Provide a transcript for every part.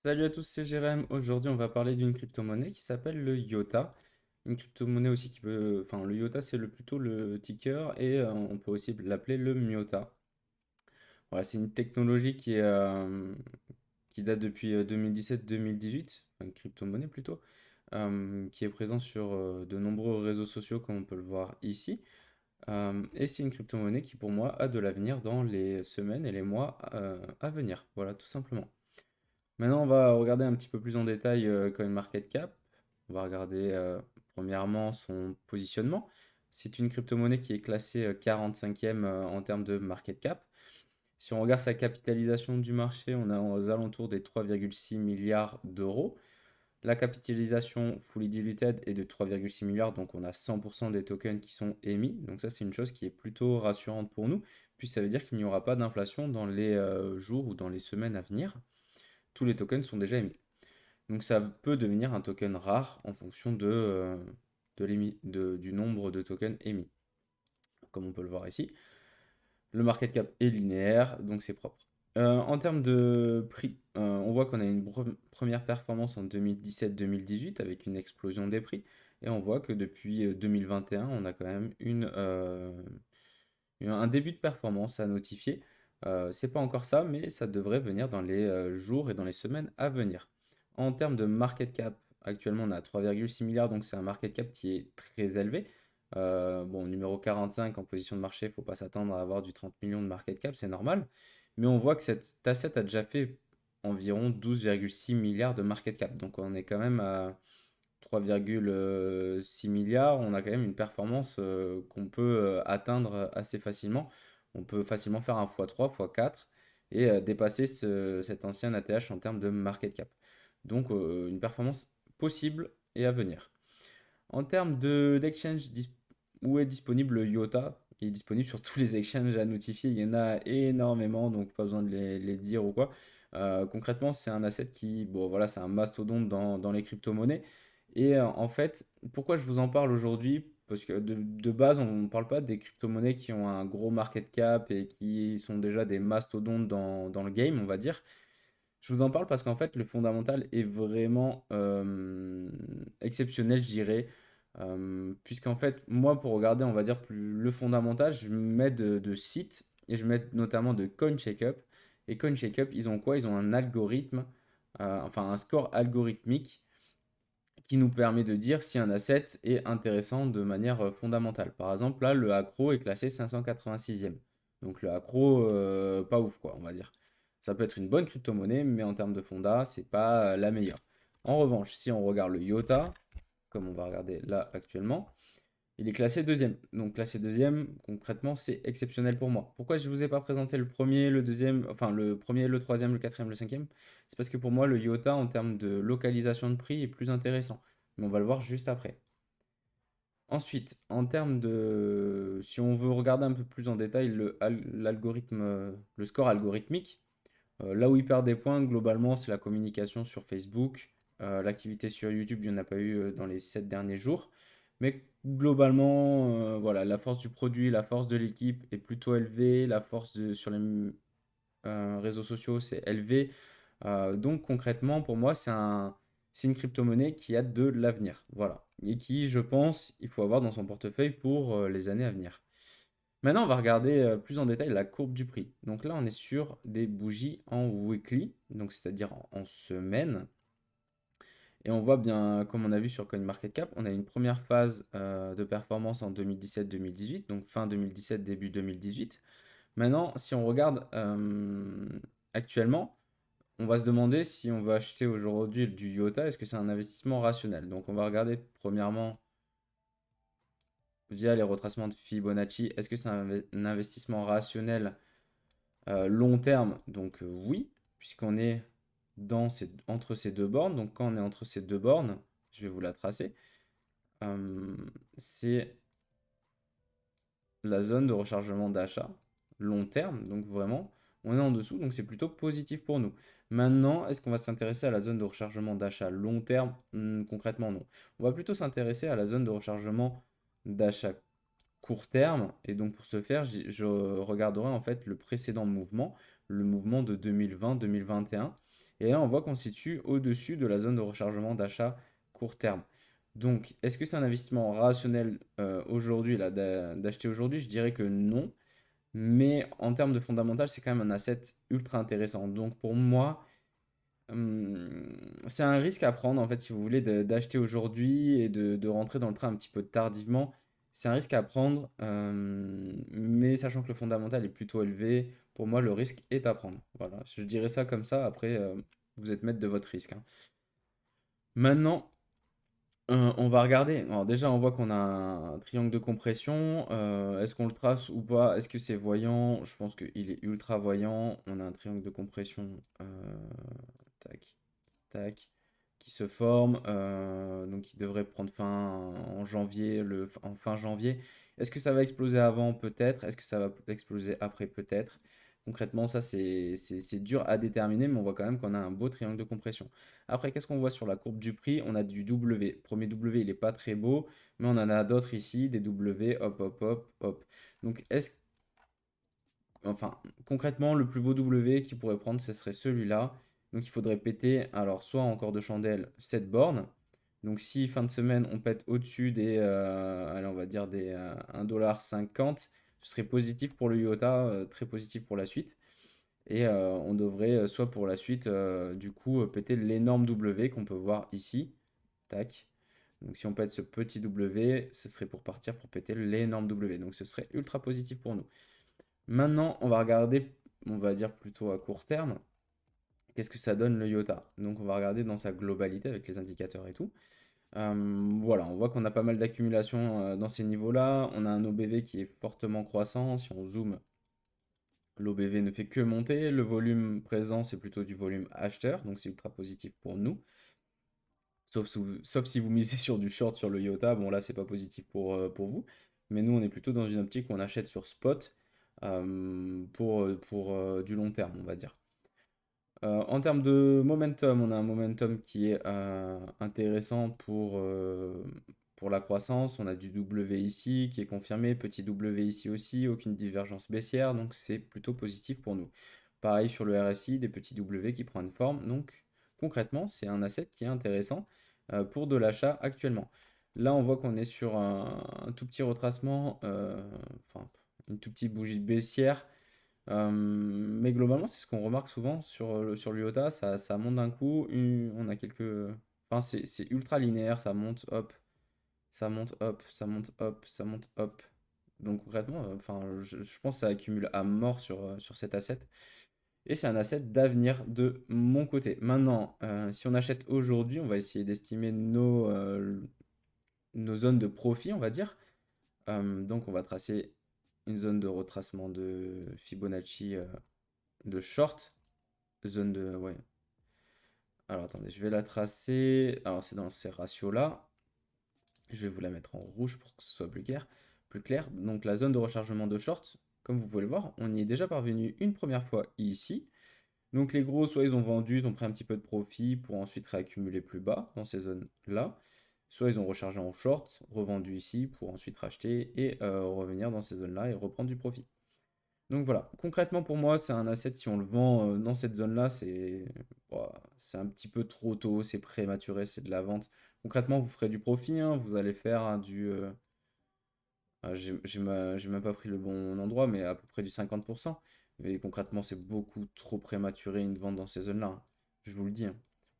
Salut à tous, c'est Jérém. Aujourd'hui, on va parler d'une crypto-monnaie qui s'appelle le IOTA. Une crypto-monnaie aussi qui peut. Enfin, le IOTA, c'est plutôt le ticker et on peut aussi l'appeler le MIOTA. Voilà, c'est une technologie qui date depuis 2017-2018, enfin, une crypto-monnaie plutôt, qui est présente sur de nombreux réseaux sociaux comme on peut le voir ici. Et c'est une crypto-monnaie qui, pour moi, a de l'avenir dans les semaines et les mois à venir. Voilà, tout simplement. Maintenant, on va regarder un petit peu plus en détail CoinMarketCap. On va regarder premièrement son positionnement. C'est une crypto-monnaie qui est classée 45e en termes de market cap. Si on regarde sa capitalisation du marché, on est aux alentours des 3,6 milliards d'euros. La capitalisation fully diluted est de 3,6 milliards, donc on a 100% des tokens qui sont émis. Donc ça, c'est une chose qui est plutôt rassurante pour nous, puis ça veut dire qu'il n'y aura pas d'inflation dans les jours ou dans les semaines à venir. Tous les tokens sont déjà émis. Donc ça peut devenir un token rare en fonction du nombre de tokens émis, comme on peut le voir ici. Le market cap est linéaire, donc c'est propre. En termes de prix, on voit qu'on a une première performance en 2017-2018 avec une explosion des prix. Et on voit que depuis 2021, on a quand même un début de performance à notifier. C'est pas encore ça, mais ça devrait venir dans les jours et dans les semaines à venir. En termes de market cap, actuellement on a 3,6 milliards, donc c'est un market cap qui est très élevé. Bon, numéro 45 en position de marché, il ne faut pas s'attendre à avoir du 30 millions de market cap, c'est normal. Mais on voit que cette asset a déjà fait environ 12,6 milliards de market cap. Donc on est quand même à 3,6 milliards, on a quand même une performance qu'on peut atteindre assez facilement. On peut facilement faire un x3, x4 et dépasser cet ancien ATH en termes de market cap. Donc une performance possible et à venir. En termes d'exchange, où est disponible le IOTA? Il est disponible sur tous les exchanges à notifier. Il y en a énormément, donc pas besoin de les dire ou quoi. Concrètement, c'est un asset qui, bon voilà, c'est un mastodonte dans les crypto-monnaies. Et en fait, pourquoi je vous en parle aujourd'hui? Parce que de base, on ne parle pas des crypto-monnaies qui ont un gros market cap et qui sont déjà des mastodontes dans le game, on va dire. Je vous en parle parce qu'en fait, le fondamental est vraiment exceptionnel, je dirais. Puisqu'en fait, moi, pour regarder, on va dire, plus le fondamental, je mets de sites et je mets notamment de CoinCheckup. Et CoinCheckup, ils ont quoi? Ils ont un algorithme, enfin un score algorithmique qui nous permet de dire si un asset est intéressant de manière fondamentale. Par exemple, là, le accro est classé 586e. Donc le accro, pas ouf, quoi, on va dire. Ça peut être une bonne crypto-monnaie, mais en termes de fonda, c'est pas la meilleure. En revanche, si on regarde le IOTA, comme on va regarder là actuellement, il est classé deuxième. Donc classé deuxième, concrètement, c'est exceptionnel pour moi. Pourquoi je ne vous ai pas présenté le premier, le deuxième, enfin le premier, le troisième, le quatrième, le cinquième? C'est parce que pour moi, le IOTA, en termes de localisation de prix, est plus intéressant. Mais on va le voir juste après. Ensuite, en termes de... Si on veut regarder un peu plus en détail l'algorithme, le score algorithmique, là où il perd des points, globalement, c'est la communication sur Facebook. L'activité sur YouTube, il n'y en a pas eu dans les 7 derniers jours. Mais globalement, voilà, la force du produit, la force de l'équipe est plutôt élevée. La force sur les réseaux sociaux, c'est élevé. Donc concrètement, pour moi, c'est une crypto-monnaie qui a de l'avenir. Voilà. Et qui, je pense, il faut avoir dans son portefeuille pour les années à venir. Maintenant, on va regarder plus en détail la courbe du prix. Donc là, on est sur des bougies en weekly, donc c'est-à-dire en semaine. Et on voit bien, comme on a vu sur CoinMarketCap, on a une première phase de performance en 2017-2018, donc fin 2017, début 2018. Maintenant, si on regarde actuellement, on va se demander si on veut acheter aujourd'hui du IOTA, est-ce que c'est un investissement rationnel? Donc on va regarder premièrement via les retracements de Fibonacci, est-ce que c'est un investissement rationnel long terme? Donc oui, puisqu'on est entre ces deux bornes. Donc quand on est entre ces deux bornes, je vais vous la tracer, euh, c'est la zone de rechargement d'achat long terme. Donc vraiment, on est en dessous, donc c'est plutôt positif pour nous. Maintenant, est-ce qu'on va s'intéresser à la zone de rechargement d'achat long terme? Concrètement, non. On va plutôt s'intéresser à la zone de rechargement d'achat court terme. Et donc pour ce faire, je regarderai en fait le précédent mouvement, le mouvement de 2020-2021. Et là, on voit qu'on se situe au-dessus de la zone de rechargement d'achat court terme. Donc, est-ce que c'est un investissement rationnel aujourd'hui, là, d'acheter aujourd'hui? Je dirais que non. Mais en termes de fondamental, c'est quand même un asset ultra intéressant. Donc, pour moi, c'est un risque à prendre, en fait, si vous voulez, d'acheter aujourd'hui et de rentrer dans le train un petit peu tardivement. C'est un risque à prendre, mais sachant que le fondamental est plutôt élevé, pour moi, le risque est à prendre. Voilà, je dirais ça comme ça. Après, vous êtes maître de votre risque, hein. Maintenant, on va regarder. Alors déjà, on voit qu'on a un triangle de compression. Est-ce qu'on le trace ou pas? Est-ce que c'est voyant? Je pense qu'il est ultra voyant. On a un triangle de compression. Tac, tac, qui se forme, donc qui devrait prendre fin en janvier, en fin janvier. Est-ce que ça va exploser avant? Peut-être. Est-ce que ça va exploser après? Peut-être. Concrètement, ça c'est dur à déterminer, mais on voit quand même qu'on a un beau triangle de compression. Après, qu'est-ce qu'on voit sur la courbe du prix? On a du W. Premier W, il n'est pas très beau, mais on en a d'autres ici, des W, hop, hop, hop, hop. Donc, enfin, concrètement, le plus beau W qu'il pourrait prendre, ce serait celui-là. Donc il faudrait péter, alors soit encore de chandelle, cette borne. Donc si fin de semaine, on pète au-dessus des, allez, on va dire des 1,50 $, ce serait positif pour le IOTA, très positif pour la suite. Et on devrait, soit pour la suite, du coup, péter l'énorme W qu'on peut voir ici. Tac. Donc si on pète ce petit W, ce serait pour partir pour péter l'énorme W. Donc ce serait ultra positif pour nous. Maintenant, on va regarder, on va dire plutôt à court terme, qu'est-ce que ça donne le IOTA. Donc on va regarder dans sa globalité avec les indicateurs et tout. Voilà, on voit qu'on a pas mal d'accumulation dans ces niveaux-là. On a un OBV qui est fortement croissant. Si on zoome, l'OBV ne fait que monter. Le volume présent, c'est plutôt du volume acheteur, donc c'est ultra positif pour nous. Sauf si vous misez sur du short sur le IOTA, bon là c'est pas positif pour vous. Mais nous on est plutôt dans une optique où on achète sur spot pour du long terme, on va dire. En termes de momentum, on a un momentum qui est intéressant pour la croissance. On a du W ici qui est confirmé, petit W ici aussi, aucune divergence baissière, donc c'est plutôt positif pour nous. Pareil sur le RSI, des petits W qui prennent forme, donc concrètement, c'est un asset qui est intéressant pour de l'achat actuellement. Là, on voit qu'on est sur un tout petit retracement, enfin, une toute petite bougie baissière. Mais globalement, c'est ce qu'on remarque souvent sur l'IOTA, ça monte d'un coup, on a quelques... Enfin, c'est ultra linéaire, ça monte, hop, ça monte, hop, ça monte, hop, ça monte, hop. Donc concrètement, enfin, je pense que ça accumule à mort sur cet asset. Et c'est un asset d'avenir de mon côté. Maintenant, si on achète aujourd'hui, on va essayer d'estimer nos zones de profit, on va dire. Donc on va tracer une zone de retracement de Fibonacci de short, zone de... Ouais. Alors attendez, je vais la tracer. Alors c'est dans ces ratios-là. Je vais vous la mettre en rouge pour que ce soit plus clair. Plus clair. Donc la zone de rechargement de short, comme vous pouvez le voir, on y est déjà parvenu une première fois ici. Donc les gros, soit ils ont vendu, ils ont pris un petit peu de profit pour ensuite réaccumuler plus bas dans ces zones-là. Soit ils ont rechargé en short, revendu ici pour ensuite racheter et revenir dans ces zones-là et reprendre du profit. Donc voilà, concrètement pour moi, c'est un asset, si on le vend dans cette zone-là, c'est un petit peu trop tôt, c'est prématuré, c'est de la vente. Concrètement, vous ferez du profit, hein, vous allez faire j'ai même pas pris le bon endroit, mais à peu près du 50%. Mais concrètement, c'est beaucoup trop prématuré une vente dans ces zones-là, hein. Je vous le dis, hein.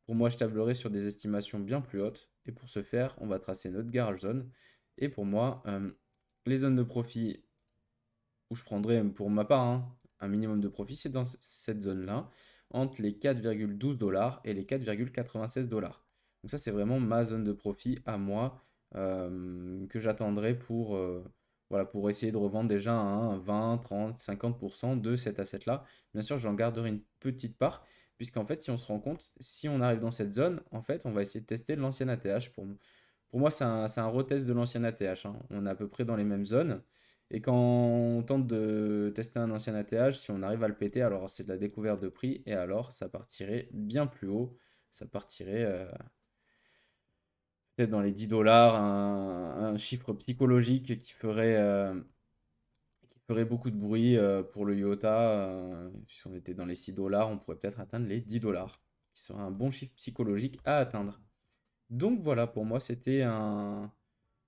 Pour moi, je tablerai sur des estimations bien plus hautes. Et pour ce faire, on va tracer notre garage zone. Et pour moi, les zones de profit où je prendrais pour ma part, hein, un minimum de profit, c'est dans cette zone-là, entre les 4,12 $ et les 4,96 $. Donc ça, c'est vraiment ma zone de profit à moi que j'attendrai voilà, pour essayer de revendre déjà un 20, 30, 50% de cet asset-là. Bien sûr, j'en garderai une petite part, puisqu'en fait, si on se rend compte, si on arrive dans cette zone, en fait, on va essayer de tester l'ancien ATH. Pour moi, c'est un retest de l'ancien ATH, hein. On est à peu près dans les mêmes zones. Et quand on tente de tester un ancien ATH, si on arrive à le péter, alors c'est de la découverte de prix, et alors ça partirait bien plus haut. Ça partirait peut-être dans les 10 $, un chiffre psychologique qui ferait beaucoup de bruit pour le IOTA. Si on était dans les 6 $, on pourrait peut-être atteindre les 10 $. qui sera un bon chiffre psychologique à atteindre. Donc voilà, pour moi, c'était une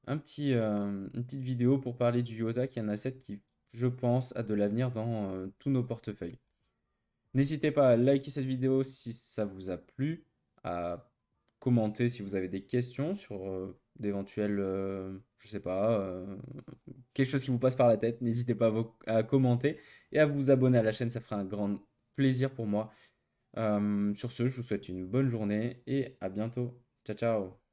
petite vidéo pour parler du IOTA, qui est un asset qui, je pense, a de l'avenir dans tous nos portefeuilles. N'hésitez pas à liker cette vidéo si ça vous a plu, à commenter si vous avez des questions sur d'éventuels, je sais pas, quelque chose qui vous passe par la tête. N'hésitez pas à commenter et à vous abonner à la chaîne, ça fera un grand plaisir pour moi. Sur ce, je vous souhaite une bonne journée et à bientôt. Ciao, ciao.